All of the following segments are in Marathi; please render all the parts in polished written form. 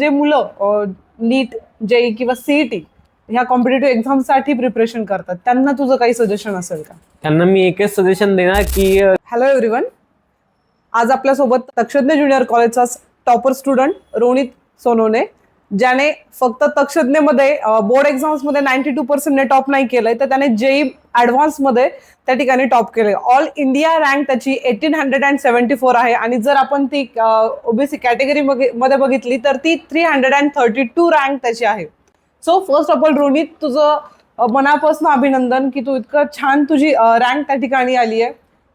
जे मुलं नीट, जेई किंवा सीईटी ह्या कॉम्पिटेटिव्ह एक्झामसाठी प्रिपरेशन करतात, त्यांना तुझं काही सजेशन असेल का? त्यांना मी एकच सजेशन देणार की हॅलो एव्हरीवन, आज आपल्यासोबत तक्षज्ञ ज्युनियर कॉलेजचा टॉपर स्टुडंट रोनित सोनवणे, ज्याने फक्त तक्षज्ञमध्ये बोर्ड एक्झाम्समध्ये 92% ने टॉप नाही केलंय, तर त्याने जेई ॲडव्हान्समध्ये त्या ठिकाणी टॉप केलंय. ऑल इंडिया रँक त्याची 1874 आहे आणि जर आपण ती ओबीसी कॅटेगरी मध्ये बघितली तर ती 332 रँक त्याची आहे. So first of all Ronit, तुझं मनापासून अभिनंदन की तू इतकं छान तुझी रँक त्या ठिकाणी आली आहे.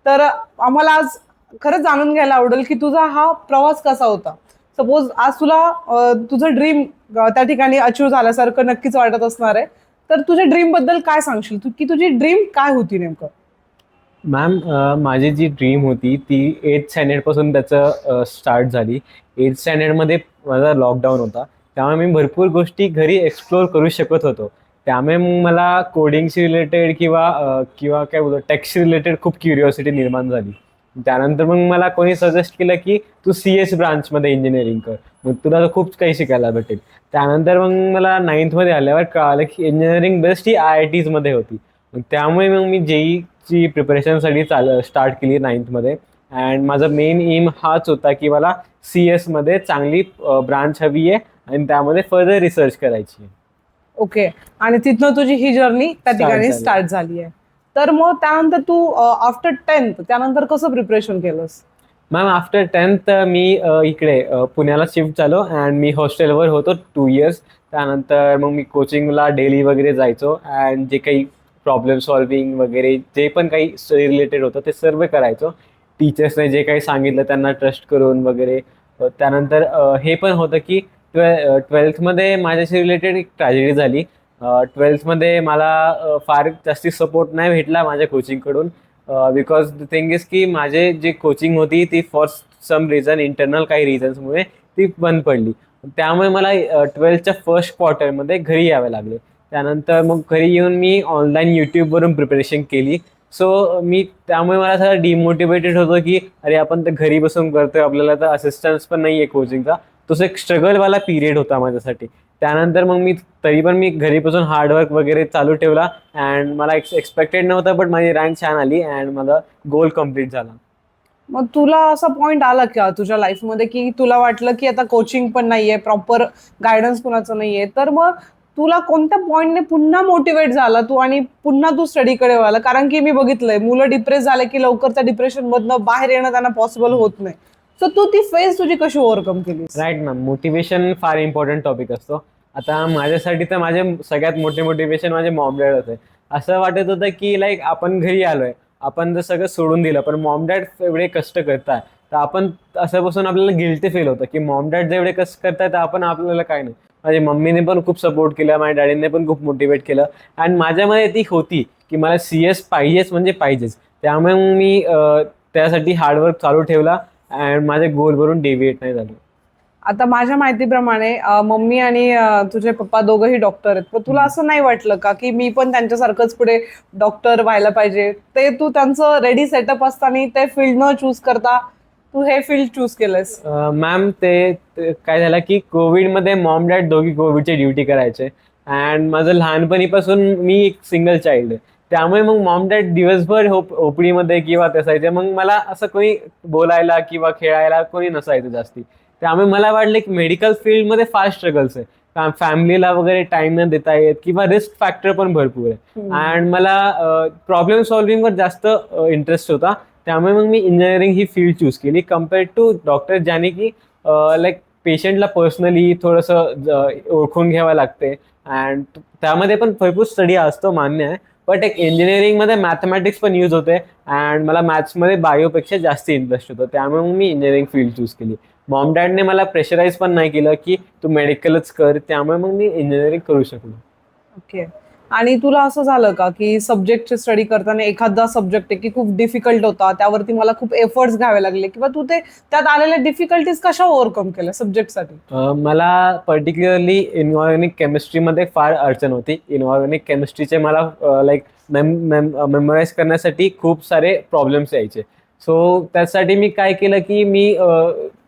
तर आम्हाला आज खरंच जाणून घ्यायला आवडेल की तुझा हा प्रवास कसा होता. सपोज आज तुला तुझं ड्रीम त्या ठिकाणी अचीव झाल्यासारखं नक्कीच वाटत असणार आहे. तर तुझ्या ड्रीम बद्दल काय सांगशील तू, की तुझी ड्रीम काय होती नेमकं? मॅम, माझी जी ड्रीम होती ती 8th स्टँडर्डपासून त्याचं स्टार्ट झाली. 8th स्टँडर्डमध्ये माझा लॉकडाऊन होता, त्यामुळे मी भरपूर गोष्टी घरी एक्सप्लोअर करू शकत होतो. त्यामुळे मग मला कोडिंगशी रिलेटेड किंवा किंवा काय बोलतो टेक्सशी रिलेटेड खूप क्युरिओसिटी निर्माण झाली. त्यानंतर मग मला कोणी सजेस्ट केलं की तू CS ब्रांचमध्ये इंजिनिअरिंग कर, मग तुला तर खूप काही शिकायला भेटेल. त्यानंतर मग मला 9thमध्ये आल्यावर कळालं की इंजिनिअरिंग बेस्ट ही IITsमध्ये होती. मग त्यामुळे मग मी ची प्रिपरेशनसाठी स्टार्ट केली 9thमध्ये. अँड माझा मेन एम हाच होता की मला CS मध्ये चांगली ब्रांच हवी आहे आणि त्यामध्ये फर्दर रिसर्च करायची आहे. ओके. आणि तिथनं तुझी ही जर्नी त्या ठिकाणी स्टार्ट झाली आहे. तर मग त्यानंतर तू आफ्टर 10th त्यानंतर कसं प्रिपरेशन केलंस? मॅम, आफ्टर 10th मी इकडे पुण्याला शिफ्ट झालो अँड मी हॉस्टेलवर होतो 2 years. त्यानंतर मग मी कोचिंगला डेली वगैरे जायचो अँड जे काही प्रॉब्लेम सॉल्विंग वगैरे जे पण काही स्टडी रिलेटेड होतं ते सर्व करायचो. टीचर्सने जे काही सांगितलं त्यांना ट्रस्ट करून वगैरे. त्यानंतर हे पण होतं की 12thमध्ये माझ्याशी रिलेटेड एक ट्रॅजेडी झाली. 12thमध्ये मला फार जास्ती सपोर्ट नाही भेटला माझ्या कोचिंगकडून. बिकॉज द थिंग इज की माझे जी कोचिंग होती ती फॉर सम रिझन, इंटरनल काही रिझन्समुळे ती बंद पडली. त्यामुळे मला 12thच्या फर्स्ट क्वार्टरमध्ये घरी यावं लागलं. त्यानंतर मग घरी येऊन मी ऑनलाईन यूट्यूबवरून प्रिपरेशन केली. सो मी त्यामुळे मला सगळं डिमोटिवेटेड होतो की अरे आपण तर घरी बसून करतोय, आपल्याला तर असिस्टन्स पण नाही आहे कोचिंगचा. तो एक स्ट्रगलवाला पिरियड होता माझ्यासाठी. त्यानंतर मग तरी पण मी घरी बसून हार्डवर्क वगैरे चालू ठेवला अँड मला एक्सपेक्टेड नव्हतं, बट माझी रँक छान आली अँड माझा गोल कम्प्लीट झाला. मग तुला असा पॉइंट आला का तुझ्या लाईफमध्ये की तुला वाटलं की आता कोचिंग पण नाहीये, प्रॉपर गायडन्स कुणाचं नाहीये, तर मग तुला कोणत्या पॉइंटने पुन्हा मोटिवेट झाला तू आणि पुन्हा तू स्टडीकडे वळाला? कारण की मी बघितलंय मुलं डिप्रेस झाले की लवकर त्या डिप्रेशन मधनं बाहेर येणं त्यांना पॉसिबल होत नाही. सो तू ती फेज तुझी कशी ओव्हरकम केलीस? राईट मॅम, मोटिवेशन फार इम्पॉर्टंट टॉपिक असतो. आता माझ्यासाठी तर माझे सगळ्यात मोठे मोटिवेशन माझे मॉम डॅड होते. असं वाटत होतं की लाईक आपण घरी आलोय, आपण जर सगळं सोडून दिलं, पण मॉम डॅड एवढे कष्ट करताय तर आपण असं बसून आपल्याला गिल्टी फील होतं की मॉम डॅड जे एवढे कष्ट करताय तर आपण आपल्याला काय नाही. माझ्या मम्मीने पण खूप सपोर्ट केला, माझ्या डॅडीने पण खूप मोटिवेट केलं अँड माझ्यामध्ये ती होती की मला CS पाहिजेच म्हणजे पाहिजेच. त्यामुळे मग मी त्यासाठी हार्डवर्क चालू ठेवला अँड माझे गोलवरून डेव्हिएट नाही झालो. आता माझ्या माहितीप्रमाणे मम्मी आणि तुझे पप्पा दोघंही डॉक्टर आहेत. पण तुला असं नाही वाटलं का की मी पण त्यांच्यासारखंच पुढे डॉक्टर व्हायला पाहिजे? ते तू त्यांचं रेडी सेटअप असताना ते फील्ड न चूज करता तू हे फील्ड चूज केलंस? मॅम, ते काय झालं की कोविडमध्ये मॉम डॅड दोघी कोविडची ड्युटी करायचे अँड माझं लहानपणीपासून मी एक सिंगल चाइल्ड आहे. त्यामुळे मग मॉम डॅड दिवसभर ओपडीमध्ये किंवा असायचे. मग मला असं कोणी बोलायला किंवा खेळायला कोणी नसायचं जास्ती. त्यामुळे मला वाटलं की मेडिकल फील्डमध्ये फार स्ट्रगल्स आहे, फॅमिलीला वगैरे टाइम न देता येत किंवा रिस्क फॅक्टर पण भरपूर आहे अँड मला प्रॉब्लेम सॉल्विंगवर जास्त इंटरेस्ट होता. त्यामुळे मग मी इंजिनिअरिंग ही फील्ड चूज केली कम्पेअर्ड टू डॉक्टर, ज्याने की लाईक पेशंटला पर्सनली थोडंसं ओळखून घ्यावं लागते अँड त्यामध्ये पण भरपूर स्टडी असतो, मान्य आहे. बट एक इंजिनिअरिंगमध्ये मॅथमॅटिक्स पण यूज होते अँड मला मॅथ्समध्ये बायोपेक्षा जास्त इंटरेस्ट होतो. त्यामुळे मग मी इंजिनिअरिंग फील्ड चूज केली. मॉम डॅडने मला प्रेशराईज पण नाही केलं की तू मेडिकलच कर, त्यामुळे मग मी इंजिनिअरिंग करू शकलो. ओके. आणि तुला असं झालं का की सब्जेक्टची स्टडी करताना एखादा सब्जेक्ट आहे की खूप डिफिकल्ट होता, त्यावरती मला खूप एफर्ट्स घ्यावे लागले, किंवा तू ते त्यात आलेल्या डिफिकल्टीज कशा ओव्हरकम केल्या सब्जेक्टसाठी? मला पर्टिक्युलरली इनऑर्गॅनिक केमिस्ट्रीमध्ये फार अडचण होती. इनऑर्गॅनिक केमिस्ट्रीचे मला लाईक मेमोराईज करण्यासाठी खूप सारे प्रॉब्लेम्स यायचे. सो त्यासाठी मी काय केलं की मी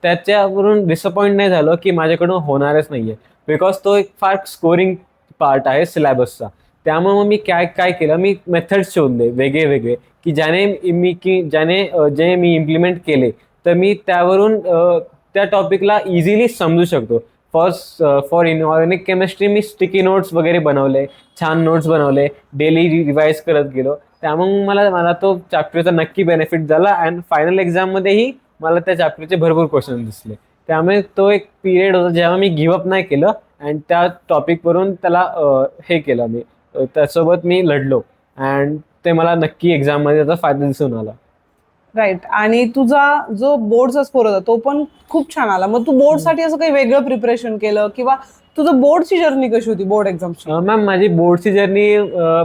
त्याच्यावरून डिसअपॉइंट नाही झालो की माझ्याकडून होणारच नाहीये, बिकॉज तो एक फार स्कोरिंग पार्ट आहे सिलेबसचा. त्यामुळे मग मी काय काय केलं, मी मेथड्स शोधले वेगळे वेगळे की जे मी इम्प्लिमेंट केले तर मी त्यावरून त्या टॉपिकला इझिली समजू शकतो. For inorganic chemistry me sticky notes वगैरे बनवले, छान नोट्स बनवले, डेली रिवाइज करत गेलो. त्यामुळे मला मला तो चॅप्टरचा नक्की बेनिफिट झाला अँड फायनल एक्झाममध्येही मला त्या चॅप्टरचे भरपूर क्वेश्चन दिसले. त्यामुळे तो एक पिरियड होता जेव्हा मी गिव्हअप नाही केलं अँड त्या टॉपिकवरून त्याला हे केलं मी, त्यासोबत मी लढलो अँड ते मला नक्की एक्झाममध्ये त्याचा फायदा दिसून आला. राईट. आणि तुझा जो बोर्डचा स्कोर होता तो पण खूप छान आला. मग तू बोर्डसाठी असं काही वेगळं प्रिपरेशन केलं किंवा तुझं बोर्डची जर्नी कशी होती, बोर्ड एक्झामची? मॅम माझी बोर्डची जर्नी,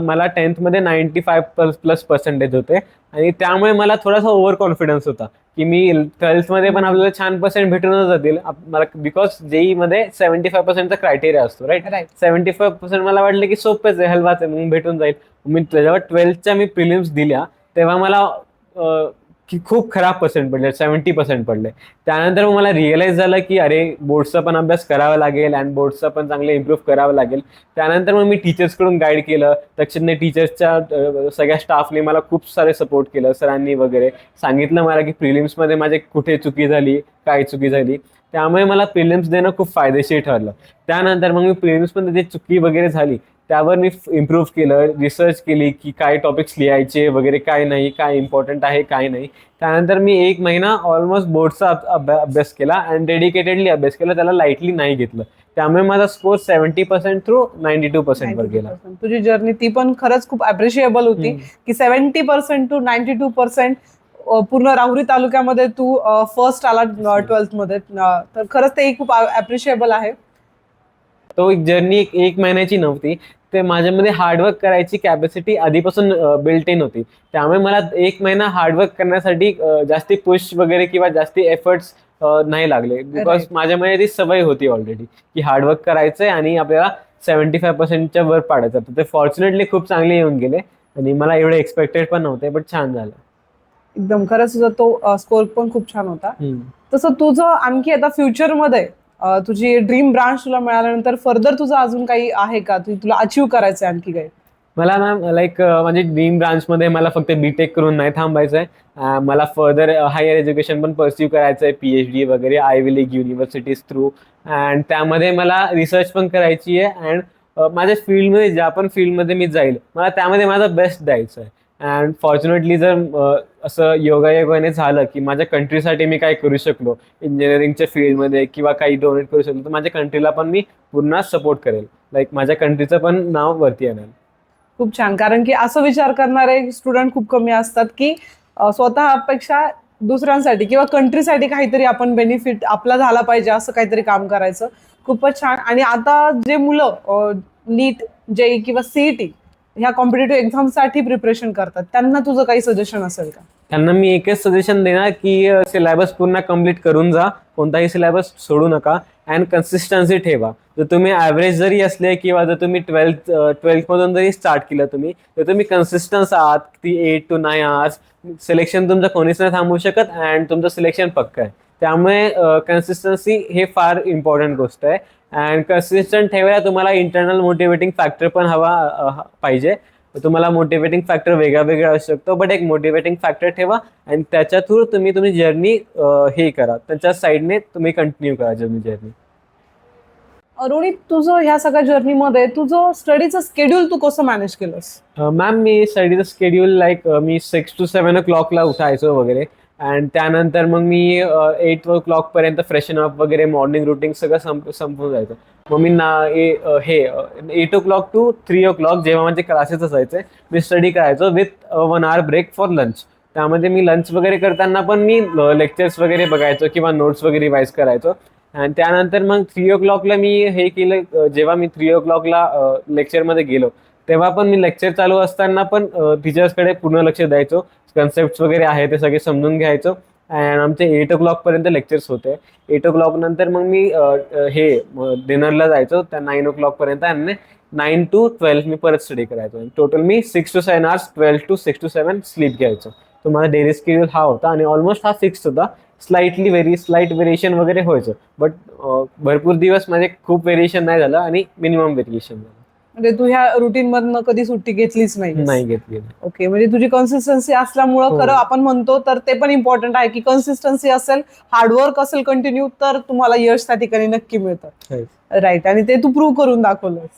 मला 10th मध्ये 95+ पर्सेंटेज होते आणि त्यामुळे मला थोडासा ओव्हर कॉन्फिडन्स होता की मी 12th मध्ये पण आपल्याला छान पर्सेंट भेटूनच जातील मला, बिकॉज जेई मध्ये 75% क्रायटेरिया असतो, राईट. राईट. 75% मला वाटलं की सोपेच आहे, हलवाच आहे, मग भेटून जाईल. मी जेव्हा 12thच्या मी प्रिलिम्स दिल्या तेव्हा मला की खूप खराब पर्सेंट पडले, 70% पडले. त्यानंतर मग मला रिअलाइज झालं की अरे बोर्डचा पण अभ्यास करावा लागेल अँड बोर्डचा पण चांगलं इम्प्रूव्ह करावं लागेल. त्यानंतर मग मी टीचर्सकडून गाईड केलं. तक्षणने टीचर्सच्या सगळ्या स्टाफने मला खूप सारे सपोर्ट केलं, सरांनी वगैरे सांगितलं मला की प्रिलिम्समध्ये माझे कुठे चुकी झाली, काय चुकी झाली. त्यामुळे मला प्रिलिम्स देणं खूप फायदेशीर ठरलं. त्यानंतर मग मी प्रिलिम्समध्ये जे चुकी वगैरे झाली त्यावर मी इम्प्रूव्ह केलं, रिसर्च केली की काय टॉपिक्स लिहायचे वगैरे, काय नाही, काय इम्पॉर्टंट आहे काय नाही. त्यानंतर मी 1 महिना ऑलमोस्ट बोर्डचा अभ्यास केला अँड डेडिकेटेडली अभ्यास केला, त्याला लाईटली नाही घेतलं. त्यामुळे माझा स्कोर 70% थ्रू 92% वर गेला. तुझी जर्नी ती पण खरंच खूप अप्रिशिएबल होती की 70% टू 92% पूर्ण राहुरी तालुक्यामध्ये तू फर्स्ट आला 12th मध्ये. तर खरंच ते खूप अप्रिशिएबल आहे. तो एक जर्नी एक महिन्याची नव्हती, ते माझ्यामध्ये हार्डवर्क करायची कॅपॅसिटी आधीपासून बिल्ट इन होती. त्यामुळे मला 1 महिना हार्डवर्क करण्यासाठी जास्ती पुश वगैरे किंवा जास्ती एफर्ट्स नाही लागले, बिकॉज माझ्यामध्ये ती सवय होती ऑलरेडी की हार्डवर्क करायचंय आणि आपल्याला 75%च्या वर पाडायचं. तर ते फॉर्च्युनेटली खूप चांगले येऊन गेले आणि मला एवढे एक्सपेक्टेड पण नव्हते, बट छान झालं. एकदम खरंच तुझा तो स्कोर पण खूप छान होता. तसं तुझं आणखी आता फ्युचरमध्ये तुझी ड्रीम ब्रांच तुला मिळाल्यानंतर फर्दर तुझं अजून काही आहे का, तुला अचीव्ह करायचं आहे आणखी काही? मला मॅम लाईक माझी ड्रीम ब्रांचमध्ये मला फक्त बीटेक करून नाही थांबायचं आहे. मला फर्दर हायर एज्युकेशन पण परस्यू करायचं आहे, PhD वगैरे ivy league universities through. And त्यामध्ये मला रिसर्च पण करायची आहे अँड माझ्या फील्डमध्ये ज्या पण फील्डमध्ये मी जाईल मला त्यामध्ये माझा बेस्ट द्यायचं आहे. अँड फॉर्च्युनेटली जर असं योगायोगाने झालं की माझ्या कंट्रीसाठी मी काय करू शकलो इंजिनिअरिंगच्या फील्डमध्ये किंवा काही डोनेट करू शकलो, तर माझ्या कंट्रीला पण मी पुन्हा सपोर्ट करेल, लाईक माझ्या कंट्रीचं पण नाव वरती आणेल. खूप छान. कारण की असं विचार करणारे स्टुडंट खूप कमी असतात की स्वतःपेक्षा दुसऱ्यांसाठी किंवा कंट्रीसाठी काहीतरी आपण बेनिफिट आपला झाला पाहिजे असं काहीतरी काम करायचं. खूपच छान. आणि आता जे मुलं नीट, जेई किंवा CET ह्या कॉम्पिटेटिव्ह एक्झामसाठी प्रिपरेशन करतात त्यांना तुझं काही सजेशन असेल का? त्यांना मी एकच सजेशन देणार की सिलेबस पूर्ण कम्प्लीट करून जा, कोणताही सिलेबस सोडू नका अँड कन्सिस्टन्सी ठेवा. जर तुम्ही ॲव्हरेज जरी असले किंवा जर तुम्ही 12th मधून जरी स्टार्ट केलं तुम्ही, तर तुम्ही कन्सिस्टन्स आहात ती 8 to 9 आवर्स. सिलेक्शन तुमचं कोणीच नाही थांबवू शकत अँड तुमचं सिलेक्शन पक्क आहे. त्यामुळे कन्सिस्टन्सी हे फार इम्पॉर्टंट गोष्ट आहे अँड कन्सिस्टंट ठेवायला तुम्हाला इंटरनल मोटिवेटिंग फॅक्टर पण हवा पाहिजे. तुम्हाला मोटिवेटिंग फॅक्टर वेगळा वेगळा असू शकतो, बट एक मोटिवेटिंग फॅक्टर ठेवा आणि त्याच्या थ्रू तुम्ही तुमची जर्नी हे करा, त्याच्या साईडने तुम्ही कंटिन्यू करा जर्नी. रोहित, तुझं ह्या सगळ्या जर्नीमध्ये तुझं स्टडीचं शेड्यूल तू कसं मॅनेज केलंस? मॅम मी स्टडीचं शेड्यूल लाईक मी 6 to 7 o'clock उठायचो वगैरे अँड त्यानंतर मग मी 8 o'clock पर्यंत फ्रेशन अप वगैरे मॉर्निंग रुटीन सगळं संपून जायचं. मग मी 8 o'clock to 3 o'clock जेव्हा माझे क्लासेस असायचे मी स्टडी करायचो with 1 hour break for lunch. त्यामध्ये मी लंच वगैरे करताना पण मी लेक्चर्स वगैरे बघायचो किंवा नोट्स वगैरे रिवाईज करायचो. आणि त्यानंतर मग 3 o'clock मी हे केलं, जेव्हा मी 3 o'clock लेक्चरमध्ये गेलो तेव्हा पण मी लेक्चर चालू असताना पण टीचर्सकडे पूर्ण लक्ष द्यायचो, कन्सेप्ट वगैरे आहे ते सगळे समजून घ्यायचो. अँड आमचे 8 o'clock पर्यंत लेक्चर्स होते. 8 o'clock नंतर मग मी हे डिनरला जायचो त्या 9 o'clock पर्यंत आणि 9 to 12 मी परत स्टडी करायचो. Total me 6 to 7 hours, 12 to 6 to 7 sleep घ्यायचो. तो माझा डेली स्केड्यूल हा होता आणि ऑलमोस्ट हा फिक्स होता. स्लाइट व्हेरिएशन वगैरे व्हायचं, बट भरपूर दिवस माझे खूप व्हेरिएशन नाही झालं आणि मिनिमम व्हेरिएशन झालं. म्हणजे तू ह्या रुटीन मधनं कधी सुट्टी घेतलीच नाही? नाही घेतली. ओके, म्हणजे तुझी कन्सिस्टन्सी असल्यामुळं हो. खरं आपण म्हणतो तर ते पण इम्पॉर्टंट आहे की कन्सिस्टन्सी असेल, हार्डवर्क असेल कंटिन्यू, तर तुम्हाला यश त्या ठिकाणी नक्की मिळतं. राईट, आणि ते तू प्रूव्ह करून दाखवलंस.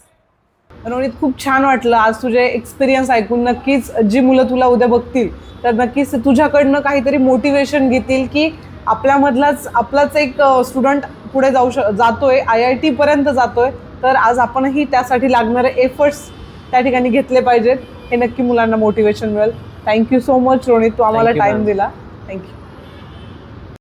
रोनित, खूप छान वाटलं आज तुझे एक्सपिरियन्स ऐकून. नक्कीच जी मुलं तुला उद्या बघतील तर नक्कीच तुझ्याकडनं काहीतरी मोटिवेशन घेतील की आपलाच एक स्टुडंट पुढे जातोय, IIT पर्यंत जातोय, तर आज आपणही त्यासाठी लागणारे एफर्ट्स त्या ठिकाणी घेतले पाहिजेत. हे नक्की मुलांना मोटिवेशन मिळेल. थँक्यू सो मच रोनित, तू आम्हाला Thank you, टाइम ma'am. दिला. थँक्यू.